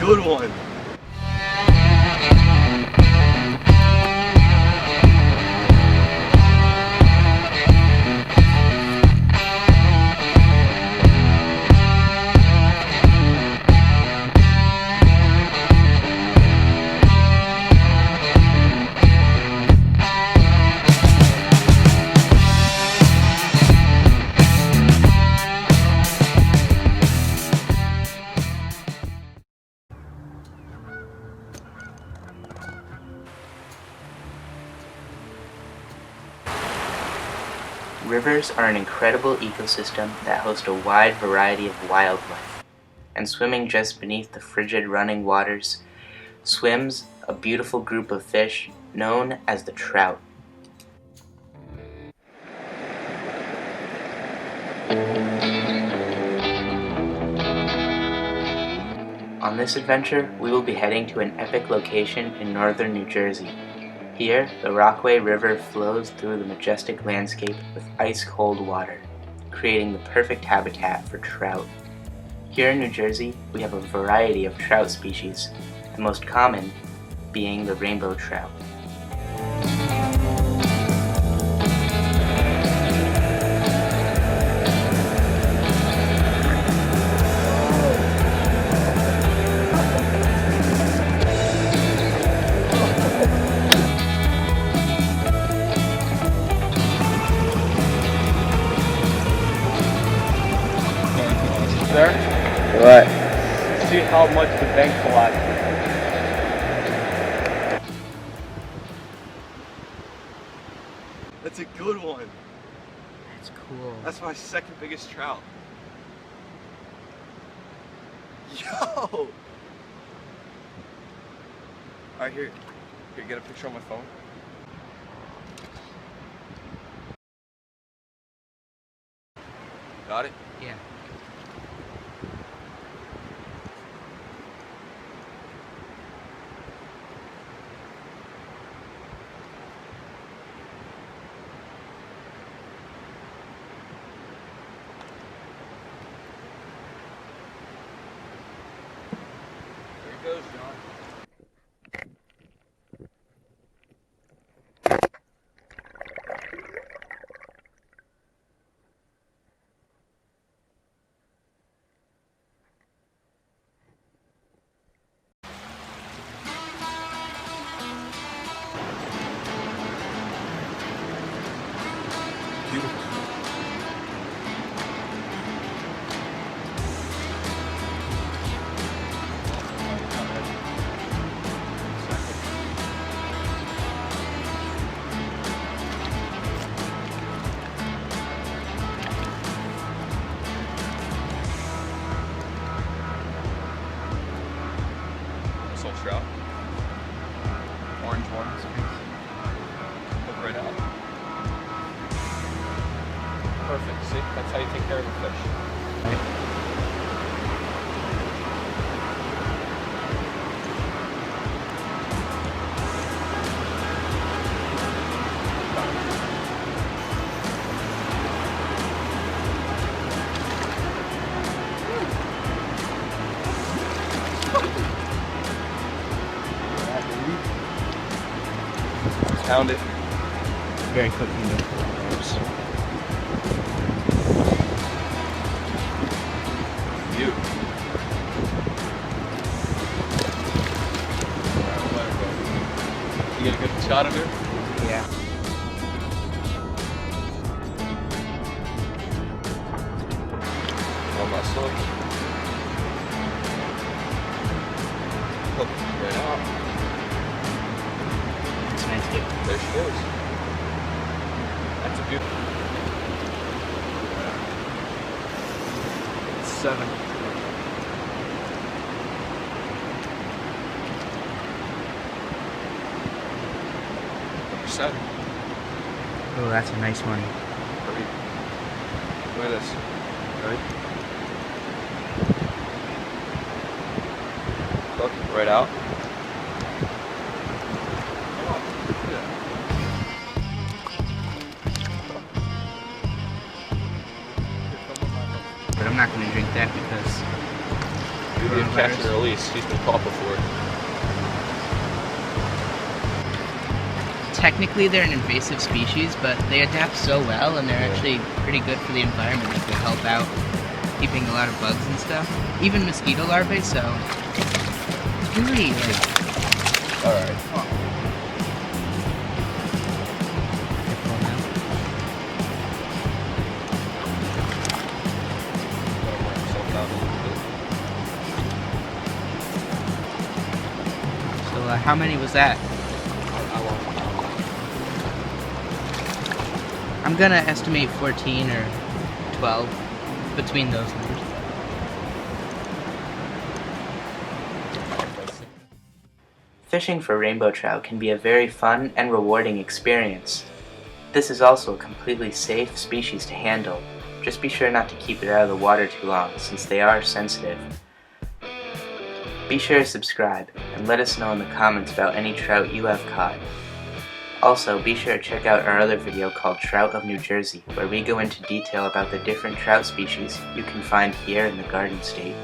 good one. Rivers are an incredible ecosystem that host a wide variety of wildlife, and swimming just beneath the frigid running waters swims a beautiful group of fish known as the trout. On this adventure, we will be heading to an epic location in northern New Jersey. Here, the Rockway River flows through the majestic landscape with ice-cold water, creating the perfect habitat for trout. Here in New Jersey, we have a variety of trout species, the most common being the rainbow trout. Sir? What? See how much the bank collapsed. That's a good one. That's cool. That's my second biggest trout. Yo! Alright, here, get a picture on my phone. Got it? Yeah. There he goes, John. Beautiful. This old trout. Orange ones. Look right out. Perfect. See? That's how you take care of a fish. Pound it. Very quick window. You. You get a good shot of it? Yeah. On my slope. Hook right out. It's a nice hit. There she goes. That's a beautiful. 7. Number 7. Oh, that's a nice one. Look at this. Ready? Look, right out. But I'm not going to drink that because Medium catch and release. He's been caught before. Technically they're an invasive species, but they adapt so well and they're actually pretty good for the environment. They help out keeping a lot of bugs and stuff. Even mosquito larvae, so it's really Alright. So how many was that? I'm gonna estimate 14 or 12 between those numbers. Fishing for rainbow trout can be a very fun and rewarding experience. This is also a completely safe species to handle. Just be sure not to keep it out of the water too long since they are sensitive. Be sure to subscribe and let us know in the comments about any trout you have caught. Also, be sure to check out our other video called Trout of New Jersey, where we go into detail about the different trout species you can find here in the Garden State.